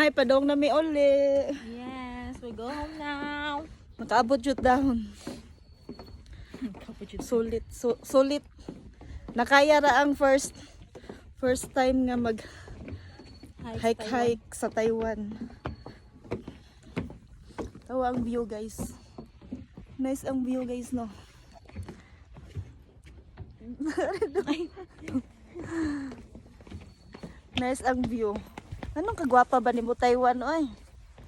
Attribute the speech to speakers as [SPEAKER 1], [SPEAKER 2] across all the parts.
[SPEAKER 1] Hi, padong na mi uli.
[SPEAKER 2] Yes, we go home now.
[SPEAKER 1] Nakaabot jud dahon. Sulit, sulit. Nakaya ra ang first time nga mag hike sa Taiwan. Tawa ang view, guys. Nice ang view, guys, no. Nice ang view. Anong kagwapa ba ni mo Taiwan, oy?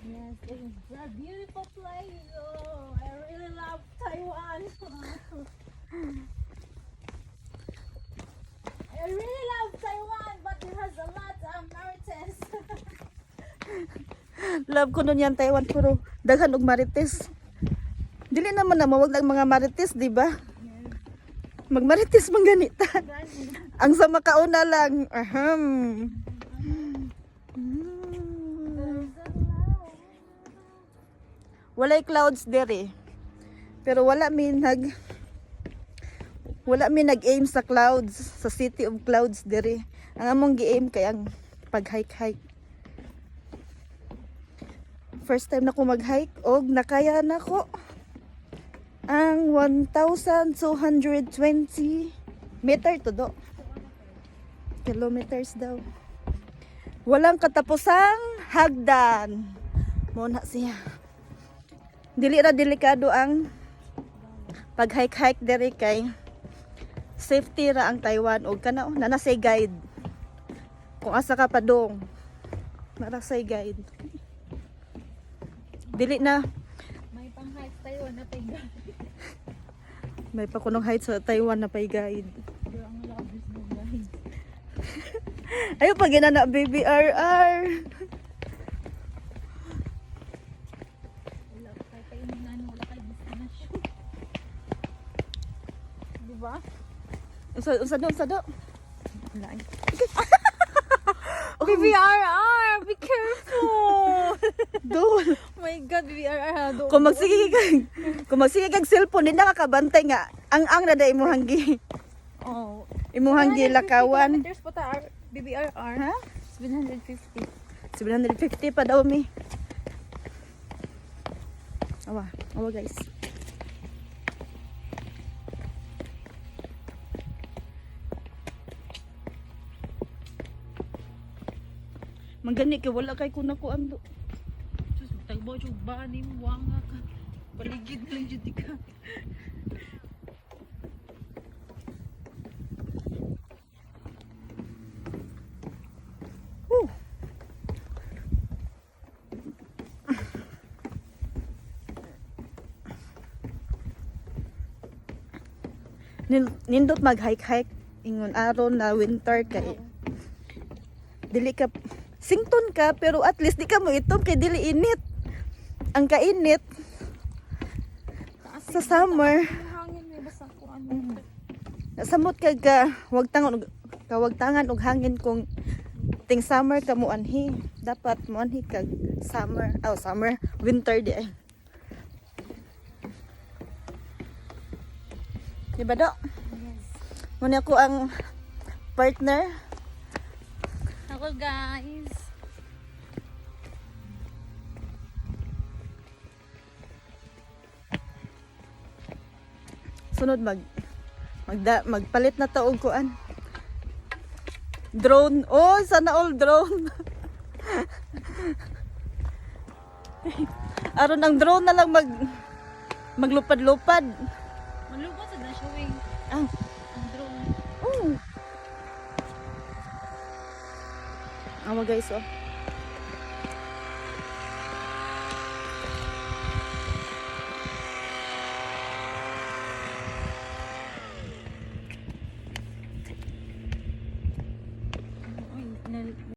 [SPEAKER 2] Yes, it's a beautiful place. Oh, I really love Taiwan. I really love Taiwan, but it has a lot of mountains.
[SPEAKER 1] Love ko nun yan Taiwan, pero daghan og marites. Dili naman na mawag lang mga marites, di ba? Magmarites man ganita. Ang sa makauna lang. Walay clouds dere. Pero wala mi nag-aim sa clouds, sa city of clouds dere. Ang among gi-aim kay ang pag-hike. First time na ko mag-hike og nakaya na ko ang 1,220 meter to do. Kilometers daw. Walang katapusang hagdan. Muna siya. Dili ra delikado ang pag-hike dere kay safety ra ang Taiwan og kana nanasay guide. Kung asa ka padong, narasay guide. Dili na
[SPEAKER 2] May pang-hike Taiwan na tiga.
[SPEAKER 1] may pa kunong height sa Taiwan na pay guide.
[SPEAKER 2] Pero ang labis mo guys.
[SPEAKER 1] Ayo pag ginana baby RR.
[SPEAKER 2] Wala kay kainan, wala kay destination. Diba?
[SPEAKER 1] Unsa do?
[SPEAKER 2] Wala. BBRR, be careful!
[SPEAKER 1] Do.
[SPEAKER 2] Oh my God, BBRR.
[SPEAKER 1] Kung magsige kag cellphone, di nakakabantay nga. Ang na da imo hanggi.
[SPEAKER 2] Oh.
[SPEAKER 1] Imo hanggi lakawan.
[SPEAKER 2] Kilometers po ta BBRR.
[SPEAKER 1] Ha?
[SPEAKER 2] 750.
[SPEAKER 1] 750 pa daw mi. Awa guys. Manggani kay wala kay kuna ko ando.
[SPEAKER 2] Sus, tagbo jud ba ni mo wanga ka. Paligid lang jud ka.
[SPEAKER 1] Nindot mag-hike ingon aron na winter kay dili ka sington ka pero at least di ka mo itom kay dili init. Ang kainit sa summer.
[SPEAKER 2] Hangin may basta ko ano.
[SPEAKER 1] Nasamot ka wag tangan og hangin kung ting summer ka mo anhi. Dapat mo anhi kag summer, winter di ay. Diba do?
[SPEAKER 2] Yes.
[SPEAKER 1] Muna ko ang partner.
[SPEAKER 2] Ako guys.
[SPEAKER 1] Sunod magpalit na ta og kuan. Drone. Oh, sana all drone. Aron ang drone na lang maglupad-lupad.
[SPEAKER 2] Malubot sa showing.
[SPEAKER 1] Ah.
[SPEAKER 2] Ang drone.
[SPEAKER 1] Oh. Awa guys, oh.